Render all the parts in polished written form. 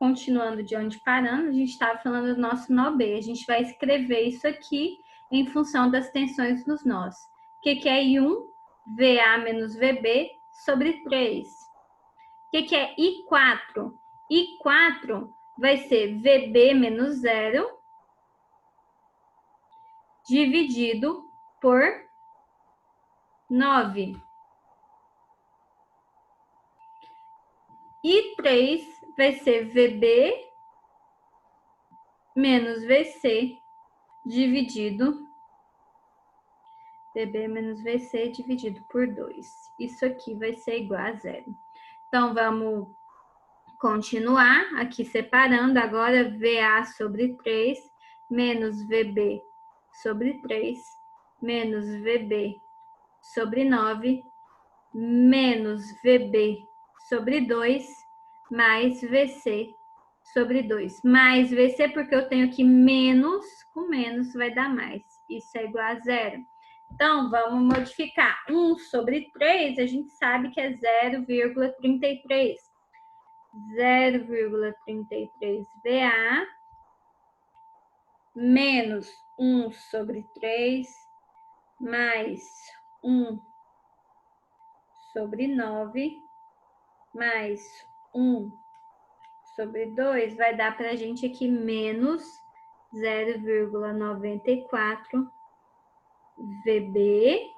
continuando de onde paramos, a gente estava falando do nosso nó B. A gente vai escrever isso aqui em função das tensões dos nós. O que é I1? VA menos VB sobre 3. O que é I4? I4 vai ser VB menos 0 dividido por 9. I3 vai ser VB menos VC dividido por 2. Isso aqui vai ser igual a 0. Então, vamos continuar aqui separando. Agora, VA sobre 3 menos VB sobre 3 menos VB sobre 9 menos VB sobre 2 mais VC sobre 2. Mais VC porque eu tenho que menos com menos vai dar mais. Isso é igual a 0. Então, vamos modificar. 1 sobre 3, a gente sabe que é 0,33. 0,33 VA menos 1 sobre 3 mais 1 sobre 9 mais 1 sobre 2 vai dar para a gente aqui menos 0,94 VB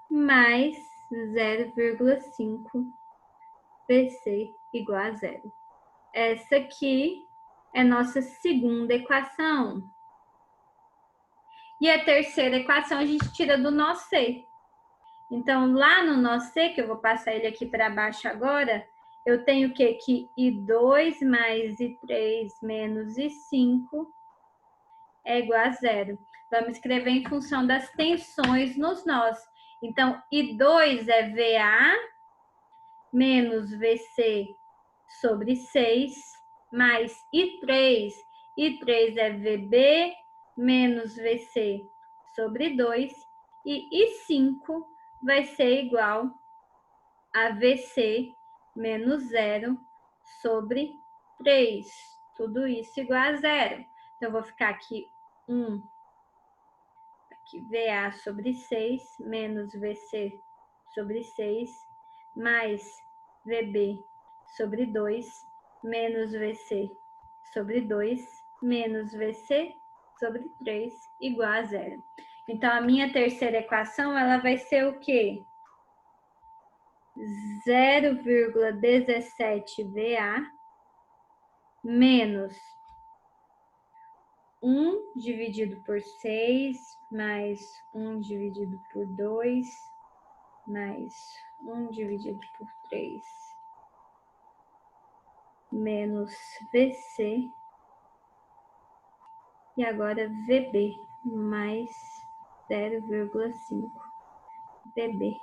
mais 0,5 VC igual a 0. Essa aqui é nossa segunda equação. E a terceira equação a gente tira do nó C. Então, lá no nó C, que eu vou passar ele aqui para baixo agora, eu tenho o quê? Que I2 mais I3 menos I5 é igual a 0. Vamos escrever em função das tensões nos nós. Então, I2 é VA menos VC sobre 6, mais I3. I3 é VB menos VC sobre 2. E I5 vai ser igual a VC menos 0 sobre 3. Tudo isso igual a 0. Então, eu vou ficar aqui 1, aqui VA sobre 6, menos VC sobre 6, mais VB sobre 2, menos VC sobre 2, menos VC sobre 3, igual a 0. Então, a minha terceira equação, ela vai ser o quê? 0,17 VA menos 1 dividido por 6, mais 1 dividido por 2, mais 1 dividido por 3, menos VC, e agora VB, mais 0,5 VB,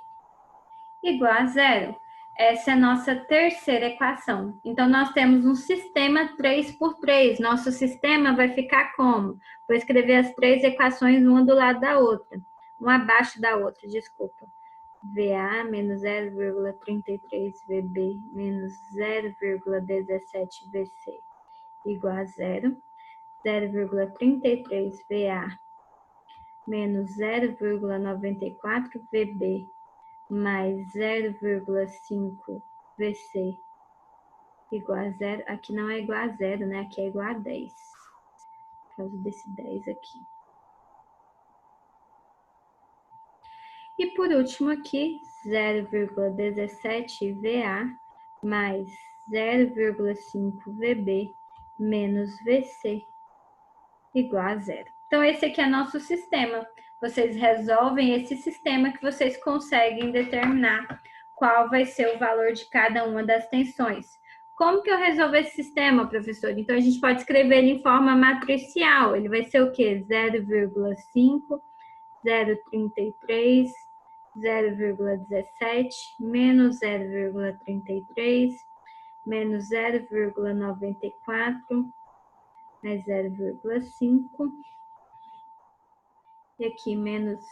igual a 0. Essa é a nossa terceira equação. Então, nós temos um sistema 3 por 3. Nosso sistema vai ficar como? Vou escrever as três equações uma do lado da outra. Uma abaixo da outra, desculpa. VA menos 0,33 VB menos 0,17 VC igual a 0. 0,33 VA menos 0,94 VB mais 0,5 VC igual a 0. Aqui não é igual a 0, né? Aqui é igual a 10. Por causa desse 10 aqui. E por último aqui, 0,17 VA mais 0,5 VB menos VC igual a 0. Então, esse aqui é nosso sistema. Vocês resolvem esse sistema que vocês conseguem determinar qual vai ser o valor de cada uma das tensões. Como que eu resolvo esse sistema, professor? Então, a gente pode escrever ele em forma matricial. Ele vai ser o quê? 0,5, 0,33, 0,17, menos 0,33, menos 0,94, mais 0,5, e aqui menos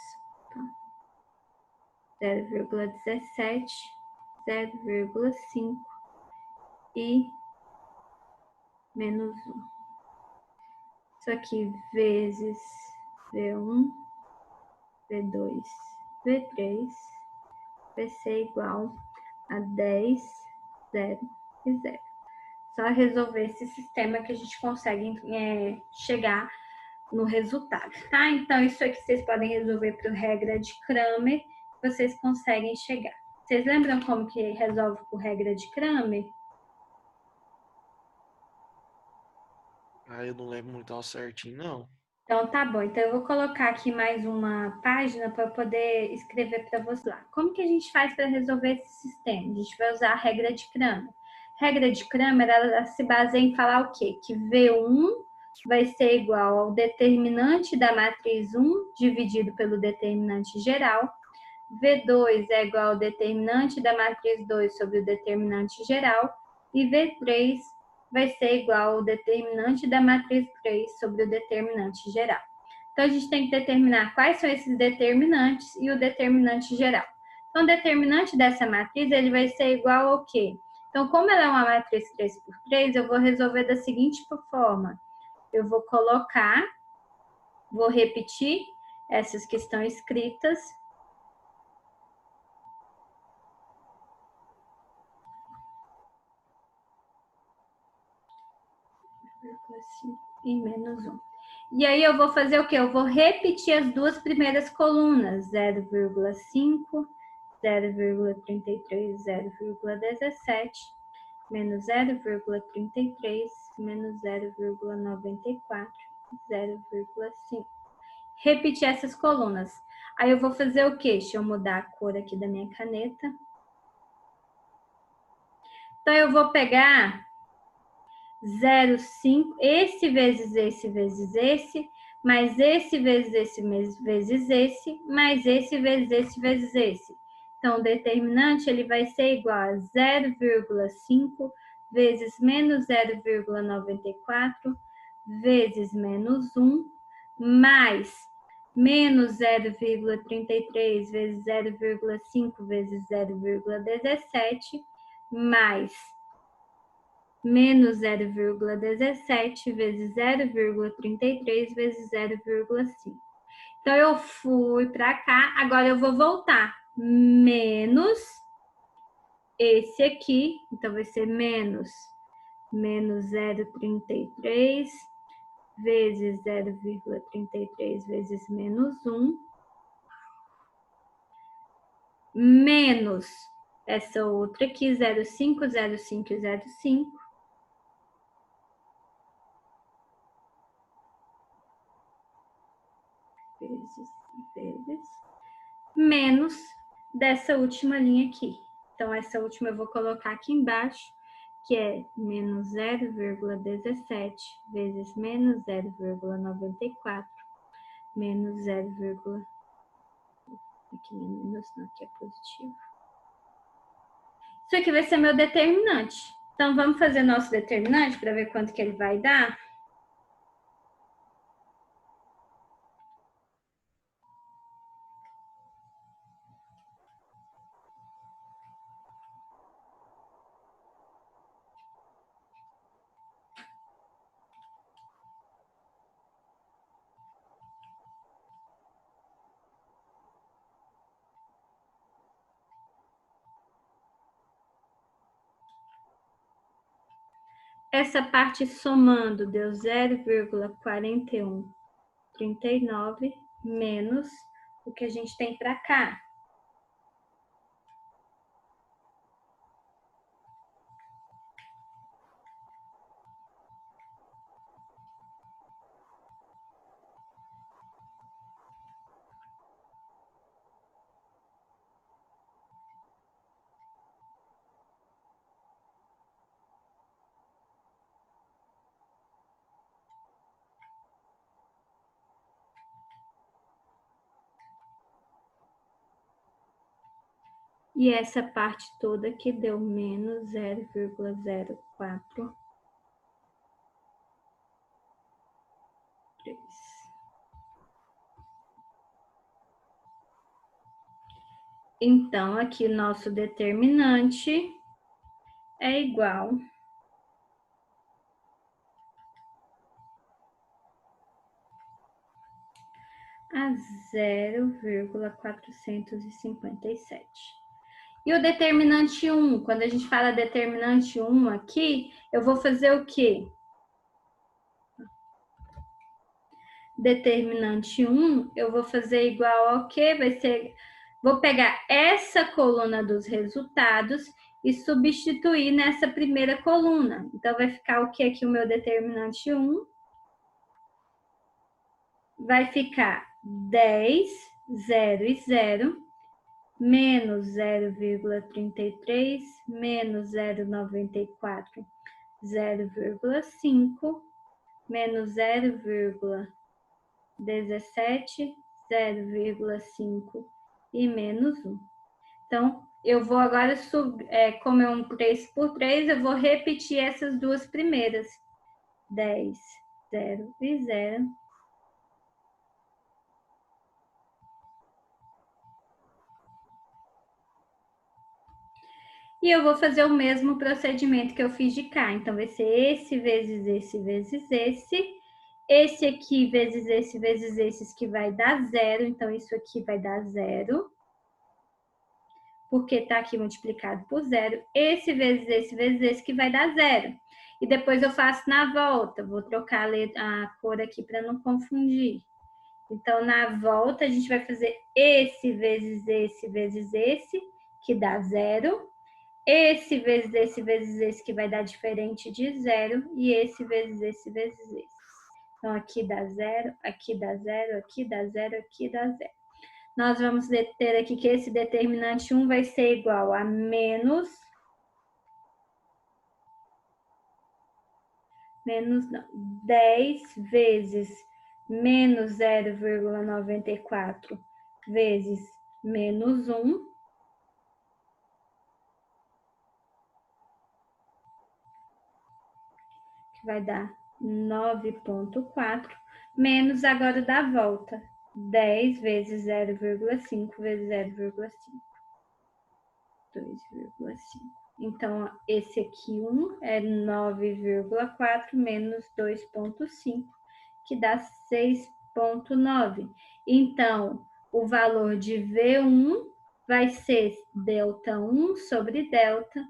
0,17, 0,5 e menos 1. Isso aqui vezes V1, V2, V3 vai ser igual a 10, 0 e 0. Só resolver esse sistema que a gente consegue chegar no resultado, tá? Então, isso aqui vocês podem resolver por regra de Cramer, vocês conseguem chegar. Vocês lembram como que resolve por regra de Cramer? Ah, eu não lembro muito ao certinho, não. Então, tá bom. Então, eu vou colocar aqui mais uma página para eu poder escrever para você lá. Como que a gente faz para resolver esse sistema? A gente vai usar a regra de Cramer. Regra de Cramer, ela se baseia em falar o quê? Que V1 vai ser igual ao determinante da matriz 1 dividido pelo determinante geral. V2 é igual ao determinante da matriz 2 sobre o determinante geral. E V3 vai ser igual ao determinante da matriz 3 sobre o determinante geral. Então, a gente tem que determinar quais são esses determinantes e o determinante geral. Então, o determinante dessa matriz ele vai ser igual ao quê? Então, como ela é uma matriz 3 por 3, eu vou resolver da seguinte forma. Eu vou colocar, vou repetir essas que estão escritas. E menos 1. E aí eu vou fazer o quê? Eu vou repetir as duas primeiras colunas, 0,5, 0,33, 0,17, menos 0,33, menos 0,94, 0,5. Repetir essas colunas. Aí eu vou fazer o quê? Deixa eu mudar a cor aqui da minha caneta. Então, eu vou pegar 0,5, esse vezes esse vezes esse, mais esse vezes esse vezes esse, mais esse vezes esse vezes esse. Então, o determinante ele vai ser igual a 0,5 vezes menos 0,94 vezes menos 1, mais menos 0,33 vezes 0,5 vezes 0,17, mais menos 0,17 vezes 0,33 vezes 0,5. Então, eu fui para cá, agora eu vou voltar. Menos esse aqui, então vai ser menos 0,33 vezes 0,33 vezes menos 1, menos essa outra aqui, 0,5, 0,5 e 0,5, vezes, menos dessa última linha aqui. Então, essa última eu vou colocar aqui embaixo, que é menos 0,17 vezes menos 0,94, menos 0, aqui não é menos não, aqui é positivo. Isso aqui vai ser meu determinante. Então, vamos fazer nosso determinante para ver quanto que ele vai dar? Essa parte somando deu 0,4139 menos o que a gente tem para cá. E essa parte toda aqui deu menos 0,043. Então, aqui nosso determinante é igual 0,457. E o determinante 1, quando a gente fala determinante 1 aqui, eu vou fazer o quê? Determinante 1, eu vou fazer igual ao quê? Vai ser, vou pegar essa coluna dos resultados e substituir nessa primeira coluna. Então, vai ficar o que aqui o meu determinante 1? Vai ficar 10, 0 e 0, menos 0,33, menos 0,94, 0,5, menos 0,17, 0,5 e menos 1. Então, eu vou agora, como é um 3 por 3, eu vou repetir essas duas primeiras. 10, 0 e 0. E eu vou fazer o mesmo procedimento que eu fiz de cá. Então, vai ser esse vezes esse vezes esse. Esse aqui vezes esses que vai dar 0. Então, isso aqui vai dar 0. Porque tá aqui multiplicado por 0. Esse vezes esse que vai dar 0. E depois eu faço na volta. Vou trocar a cor aqui para não confundir. Então, na volta, a gente vai fazer esse vezes esse, que dá 0. Esse vezes esse, que vai dar diferente de 0. E esse vezes esse vezes esse. Então, aqui dá 0, aqui dá 0, aqui dá 0, aqui dá 0. Nós vamos ter aqui que esse determinante 1 vai ser igual a menos 10 vezes menos 0,94 vezes menos 1. Que vai dar 9,4, menos agora da volta. 10 vezes 0,5 vezes 0,5. 2,5. Então, esse aqui 1 é 9,4 menos 2,5, que dá 6,9. Então, o valor de V1 vai ser delta1 sobre delta.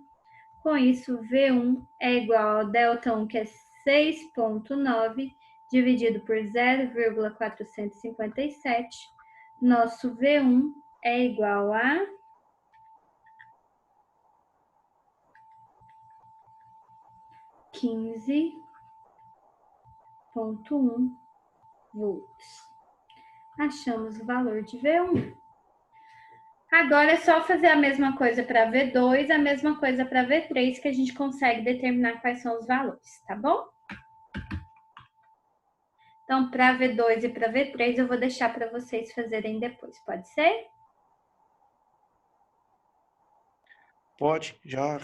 Com isso, V1 é igual ao delta1, que é 6,9, dividido por 0,457. Nosso V1 é igual a 15,1 volts. Achamos o valor de V1. Agora é só fazer a mesma coisa para V2, a mesma coisa para V3, que a gente consegue determinar quais são os valores, tá bom? Então, para V2 e para V3, eu vou deixar para vocês fazerem depois, pode ser? Pode, já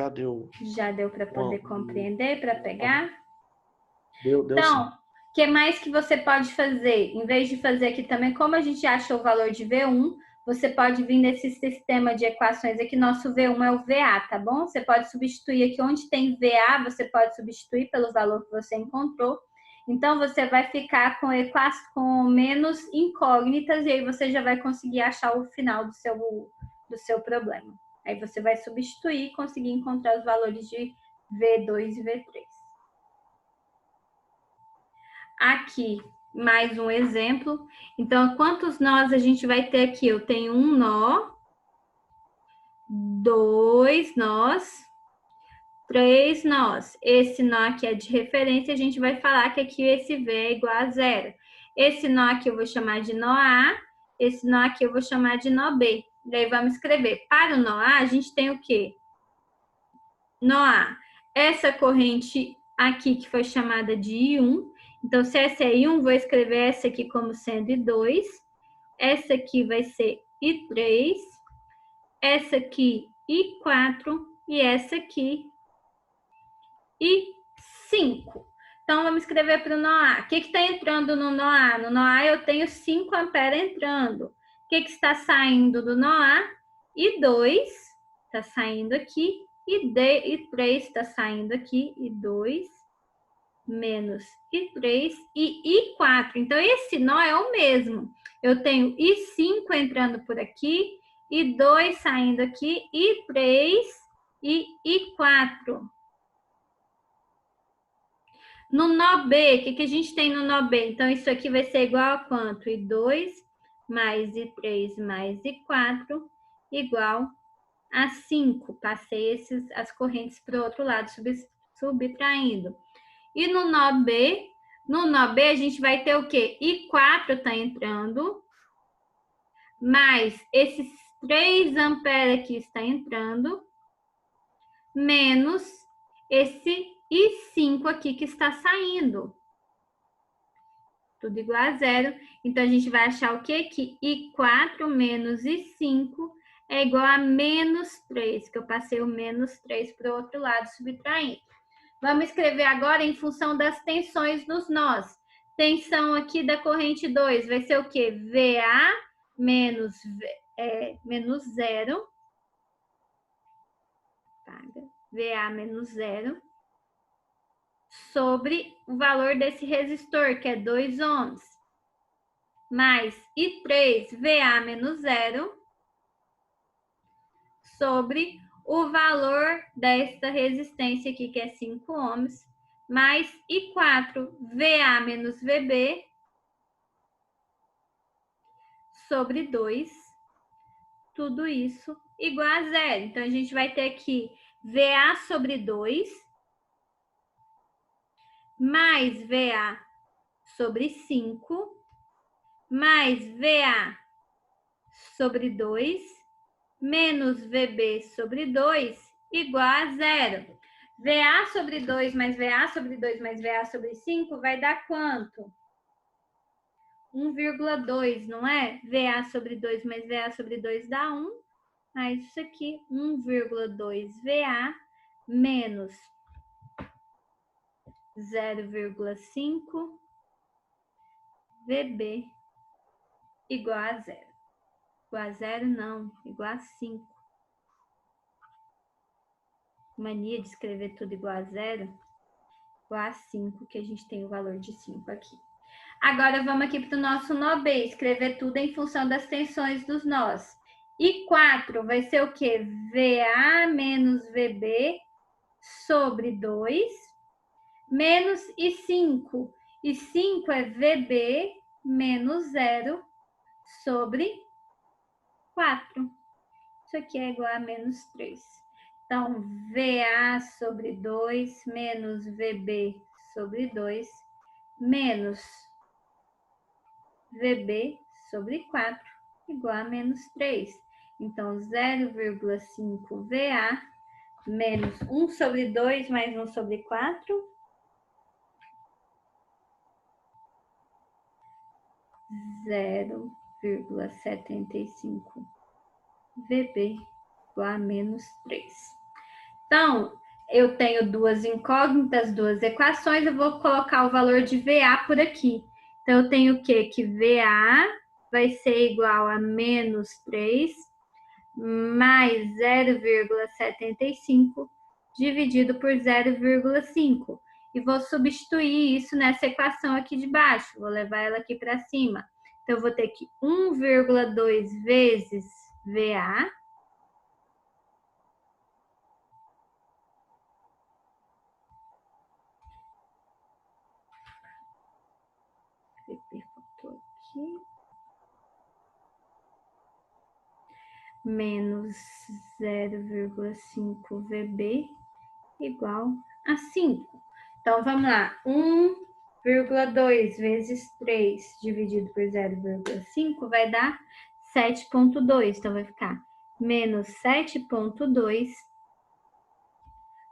deu. Já deu para poder compreender, para pegar? Deu então, sim. o que mais que você pode fazer? Em vez de fazer aqui também, como a gente achou o valor de V1, você pode vir nesse sistema de equações aqui, nosso V1 é o VA, tá bom? Você pode substituir aqui onde tem VA, você pode substituir pelo valor que você encontrou. Então, você vai ficar com menos incógnitas e aí você já vai conseguir achar o final do seu problema. Aí você vai substituir e conseguir encontrar os valores de V2 e V3. Aqui, mais um exemplo. Então, quantos nós a gente vai ter aqui? Eu tenho um nó, 2 nós, 3 nós. Esse nó aqui é de referência, a gente vai falar que aqui esse V é igual a 0. Esse nó aqui eu vou chamar de nó A, esse nó aqui eu vou chamar de nó B. Daí vamos escrever. Para o nó A, a gente tem o quê? Nó A. Essa corrente aqui que foi chamada de I1. Então, se essa é I1, vou escrever essa aqui como sendo I2. Essa aqui vai ser I3. Essa aqui I4. E essa aqui I5. Então, vamos escrever para o nó A. O que está entrando no nó A? No nó A eu tenho 5 amperes entrando. O que está saindo do nó A? I2 está saindo aqui. E 3 está saindo aqui, e 2, menos I3 e I4. Então, esse nó é o mesmo. Eu tenho I5 entrando por aqui, I2 saindo aqui, I3 e I4. No nó B, o que a gente tem no nó B? Então, isso aqui vai ser igual a quanto? I2 mais I3 mais I4 igual a 5. Passei as correntes para o outro lado, subtraindo. E no nó B a gente vai ter o quê? I4 está entrando, mais esses 3 amperes aqui está entrando, menos esse I5 aqui que está saindo. Tudo igual a zero. Então, a gente vai achar o quê? Que I4 menos I5 é igual a menos 3, que eu passei o menos 3 para o outro lado, subtraindo. Vamos escrever agora em função das tensões dos nós. Tensão aqui da corrente 2 vai ser o quê? VA menos 0. VA menos 0. Sobre o valor desse resistor, que é 2 ohms. Mais I3, VA menos 0. Sobre o valor desta resistência aqui, que é 5 ohms, mais I4, VA menos VB, sobre 2, tudo isso igual a 0. Então, a gente vai ter aqui VA sobre 2, mais VA sobre 5, mais VA sobre 2, menos VB sobre 2, igual a 0. VA sobre 2 mais VA sobre 2 mais VA sobre 5 vai dar quanto? 1,2, não é? VA sobre 2 mais VA sobre 2 dá 1. Aí isso aqui, 1,2 VA menos 0,5 VB igual a 0. Igual a 0 não, igual a 5. Mania de escrever tudo igual a 0. Igual a 5, que a gente tem o valor de 5 aqui. Agora, vamos aqui para o nosso nó B, escrever tudo em função das tensões dos nós. I4 vai ser o quê? VA menos VB sobre 2, menos I5. I5 é VB menos 0 sobre 4. Isso aqui é igual a menos 3. Então, VA sobre 2 menos VB sobre 2 menos VB sobre 4 igual a menos 3. Então, 0,5 VA menos 1 sobre 2 mais 1 sobre 4. 0,75 VB igual a menos 3. Então, eu tenho duas incógnitas, duas equações, eu vou colocar o valor de VA por aqui. Então, eu tenho o quê? Que VA vai ser igual a menos 3 mais 0,75 dividido por 0,5. E vou substituir isso nessa equação aqui de baixo. Vou levar ela aqui para cima. Então, eu vou ter que 1,2 vezes VA menos 0,5 VB igual a 5. Então, vamos lá. 1,2 vezes 3 dividido por 0,5 vai dar 7,2. Então, vai ficar menos 7,2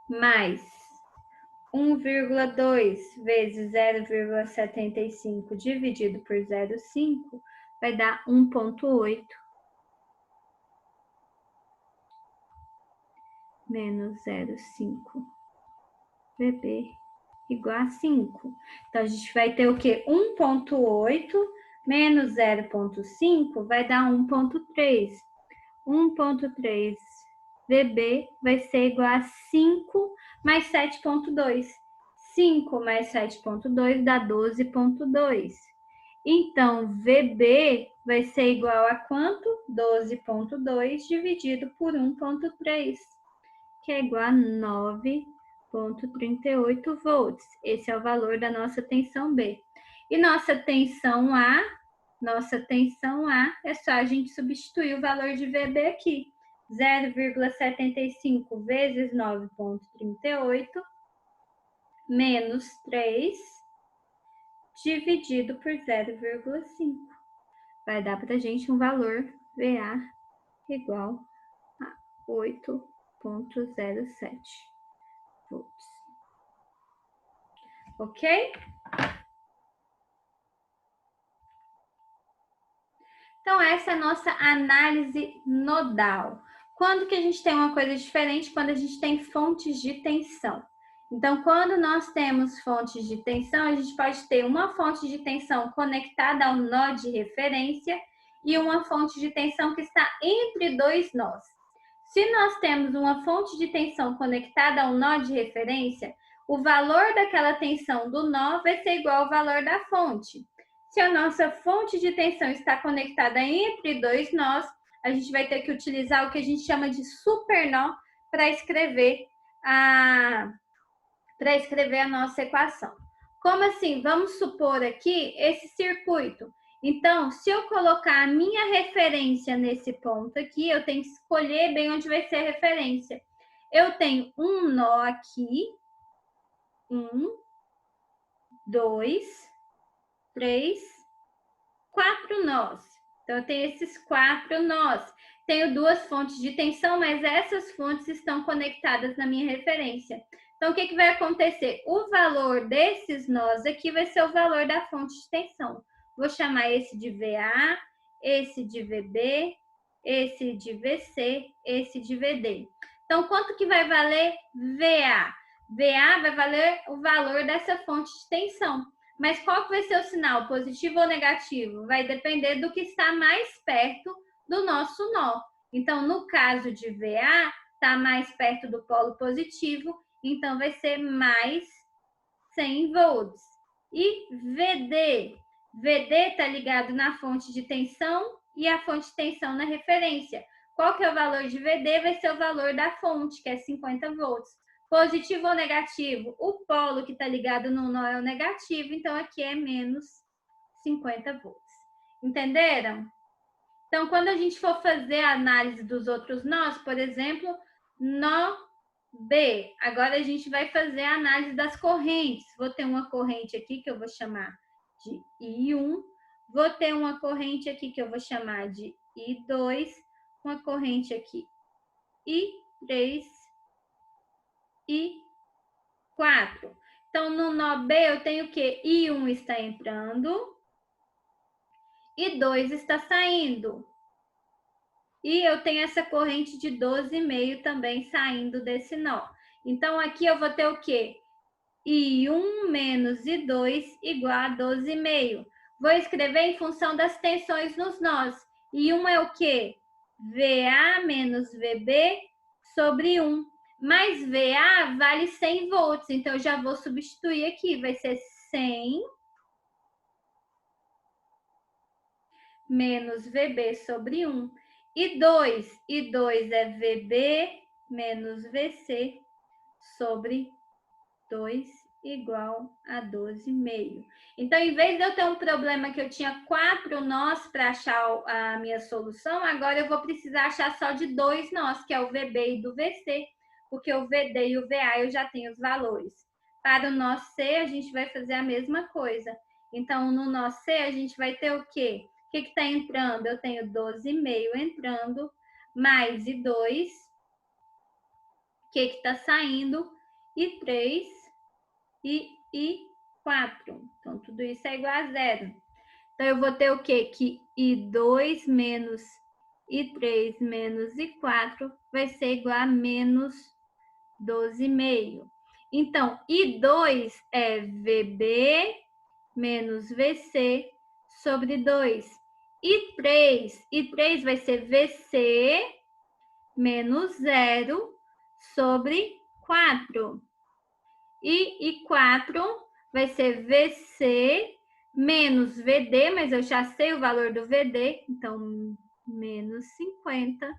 mais 1,2 vezes 0,75 dividido por 0,5 vai dar 1,8 menos 0,5 VB igual a 5. Então, a gente vai ter o quê? 1,8 menos 0,5 vai dar 1,3. 1,3 VB vai ser igual a 5 mais 7,2. 5 mais 7,2 dá 12,2. Então, VB vai ser igual a quanto? 12,2 dividido por 1,3, que é igual a 9,38 volts. Esse é o valor da nossa tensão B. E nossa tensão A é só a gente substituir o valor de VB aqui. 0,75 vezes 9,38 menos 3 dividido por 0,5. Vai dar para a gente um valor VA igual a 8,07 volts. Ok? Então, essa é a nossa análise nodal. Quando que a gente tem uma coisa diferente? Quando a gente tem fontes de tensão. Então, quando nós temos fontes de tensão, a gente pode ter uma fonte de tensão conectada ao nó de referência e uma fonte de tensão que está entre dois nós. Se nós temos uma fonte de tensão conectada ao nó de referência, o valor daquela tensão do nó vai ser igual ao valor da fonte. Se a nossa fonte de tensão está conectada entre dois nós, a gente vai ter que utilizar o que a gente chama de supernó para escrever a nossa equação. Como assim? Vamos supor aqui esse circuito. Então, se eu colocar a minha referência nesse ponto aqui, eu tenho que escolher bem onde vai ser a referência. Eu tenho um nó aqui, 1, 2, 3, 4 nós. Então, eu tenho esses 4 nós. Tenho duas fontes de tensão, mas essas fontes estão conectadas na minha referência. Então, o que vai acontecer? O valor desses nós aqui vai ser o valor da fonte de tensão. Vou chamar esse de VA, esse de VB, esse de VC, esse de VD. Então, quanto que vai valer VA? VA vai valer o valor dessa fonte de tensão. Mas qual que vai ser o sinal, positivo ou negativo? Vai depender do que está mais perto do nosso nó. Então, no caso de VA, está mais perto do polo positivo, então vai ser mais 100 volts. E VD? VD está ligado na fonte de tensão e a fonte de tensão na referência. Qual que é o valor de VD? Vai ser o valor da fonte, que é 50 volts. Positivo ou negativo? O polo que está ligado no nó é o negativo, então aqui é menos 50 volts. Entenderam? Então, quando a gente for fazer a análise dos outros nós, por exemplo, nó B, agora a gente vai fazer a análise das correntes. Vou ter uma corrente aqui que eu vou chamar de I1, vou ter uma corrente aqui que eu vou chamar de I2, uma corrente aqui I3 e 4. Então, no nó B, eu tenho que I1 está entrando e 2 está saindo. E eu tenho essa corrente de 12,5 também saindo desse nó. Então, aqui eu vou ter o quê? I1 menos I2 igual a 12,5. Vou escrever em função das tensões nos nós. I1 é o quê? VA menos VB sobre 1. Mas VA vale 100 volts, então eu já vou substituir aqui. Vai ser 100 menos VB sobre 1. E 2 é VB menos VC sobre 2 igual a 12,5. Então, em vez de eu ter um problema que eu tinha 4 nós para achar a minha solução, agora eu vou precisar achar só de 2 nós, que é o VB e do VC, porque o VD e o VA eu já tenho os valores. Para o nó C, a gente vai fazer a mesma coisa. Então, no nó C, a gente vai ter o quê? O que está entrando? Eu tenho 12,5 entrando, mais I2. O que está saindo? I3 e I4. Então, tudo isso é igual a 0. Então, eu vou ter o quê? Que I2 menos I3 menos I4 vai ser igual a menos 12,5. Então, I2 é VB menos VC sobre 2. I3 vai ser VC menos 0 sobre 4. E 4 vai ser VC menos VD, mas eu já sei o valor do VD, então menos 50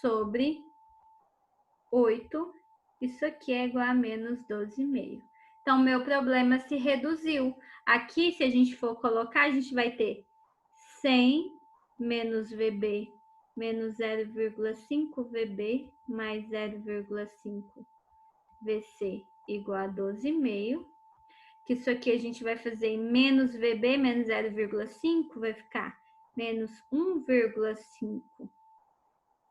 sobre 8. Isso aqui é igual a menos 12,5. Então, meu problema se reduziu. Aqui, se a gente for colocar, a gente vai ter 100 menos VB menos 0,5 VB mais 0,5 VC igual a 12,5. Que isso aqui a gente vai fazer menos VB menos 0,5, vai ficar menos 1,5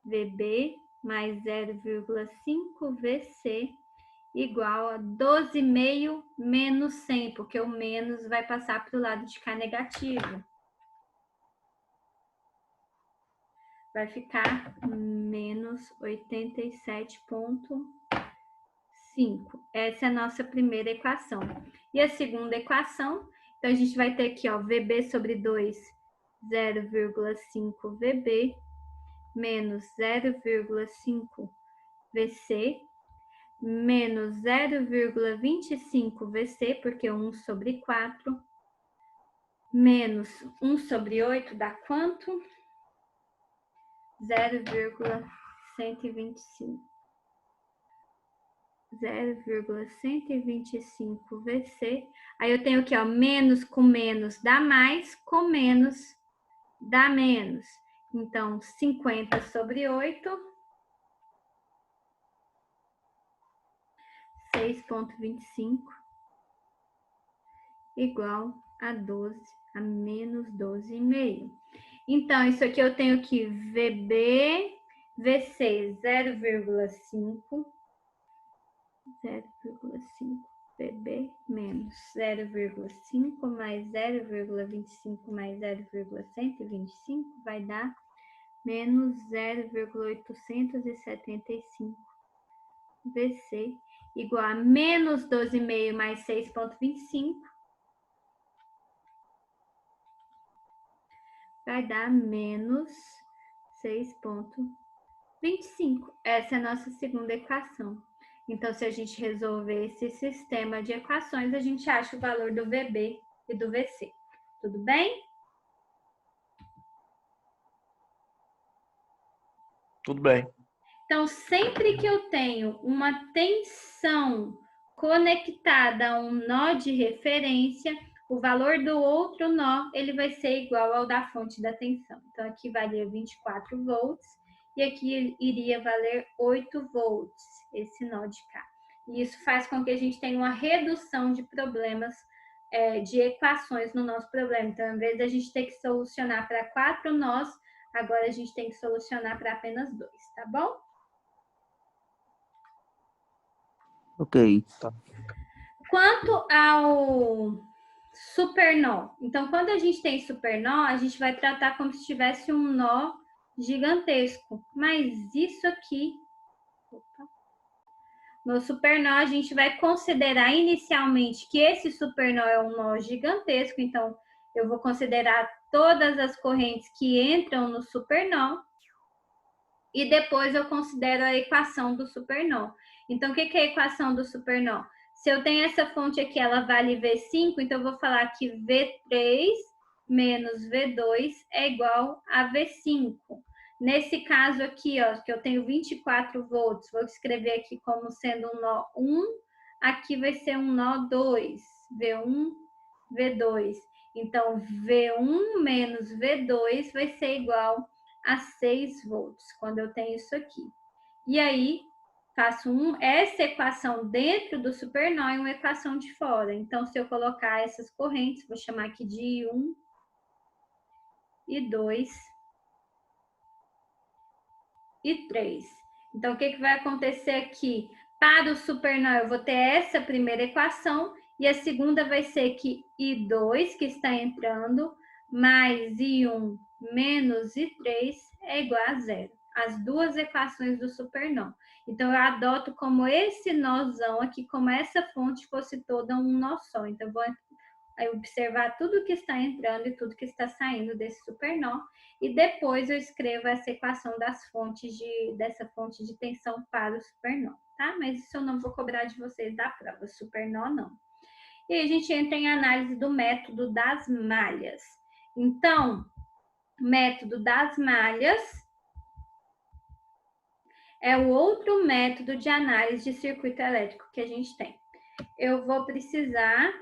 VB mais 0,5 VC igual a 12,5 menos 100, porque o menos vai passar para o lado de cá negativo. Vai ficar menos 87,5. Essa é a nossa primeira equação. E a segunda equação, então a gente vai ter aqui, ó, VB sobre 2, 0,5 VB menos 0,5 VC menos 0,25 VC, porque 1 sobre 4, menos 1 sobre 8 dá quanto? 0,125. 0,125 VC. Aí eu tenho aqui, ó, menos com menos dá mais, com menos dá menos. Então, 50 sobre 8, 6,25 igual a 12, a menos 12,5. Então, isso aqui eu tenho que VB, VC 0,5, 0,5 VB menos 0,5 mais 0,25 mais 0,125 vai dar menos 0,875 VC igual a menos 12,5 mais 6,25 vai dar menos 6,25. Essa é a nossa segunda equação. Então, se a gente resolver esse sistema de equações, a gente acha o valor do VB e do VC. Tudo bem? Tudo bem. Então, sempre que eu tenho uma tensão conectada a um nó de referência, o valor do outro nó ele vai ser igual ao da fonte da tensão. Então, aqui valia 24 volts e aqui iria valer 8 volts, esse nó de cá. E isso faz com que a gente tenha uma redução de problemas, de equações no nosso problema. Então, ao invés de a gente ter que solucionar para 4 nós, agora a gente tem que solucionar para apenas 2, tá bom? Ok. Tá. Quanto ao supernó, então quando a gente tem supernó, a gente vai tratar como se tivesse um nó gigantesco. Mas isso aqui, no supernó, a gente vai considerar inicialmente que esse supernó é um nó gigantesco, então eu vou considerar todas as correntes que entram no supernó e depois eu considero a equação do supernó. Então, o que é a equação do supernó? Se eu tenho essa fonte aqui, ela vale V5, então eu vou falar que V3 menos V2 é igual a V5. Nesse caso aqui, ó, que eu tenho 24 volts, vou escrever aqui como sendo um nó 1, aqui vai ser um nó 2, V1, V2. Então, V1 menos V2 vai ser igual a 6 volts, quando eu tenho isso aqui. E aí, faço essa equação dentro do supernó e uma equação de fora. Então, se eu colocar essas correntes, vou chamar aqui de 1 e 2 e 3. Então, o que vai acontecer aqui? Para o supernó, eu vou ter essa primeira equação e a segunda vai ser que I2, que está entrando, mais I1 menos I3 é igual a 0. As duas equações do supernó. Então, eu adoto como esse nozão aqui, como essa fonte fosse toda um nó só. Então, eu vou observar tudo que está entrando e tudo que está saindo desse supernó. E depois eu escrevo essa equação dessa fonte de tensão para o supernó, tá? Mas isso eu não vou cobrar de vocês da prova, super nó não. E aí a gente entra em análise do método das malhas. Então, método das malhas é o outro método de análise de circuito elétrico que a gente tem. Eu vou precisar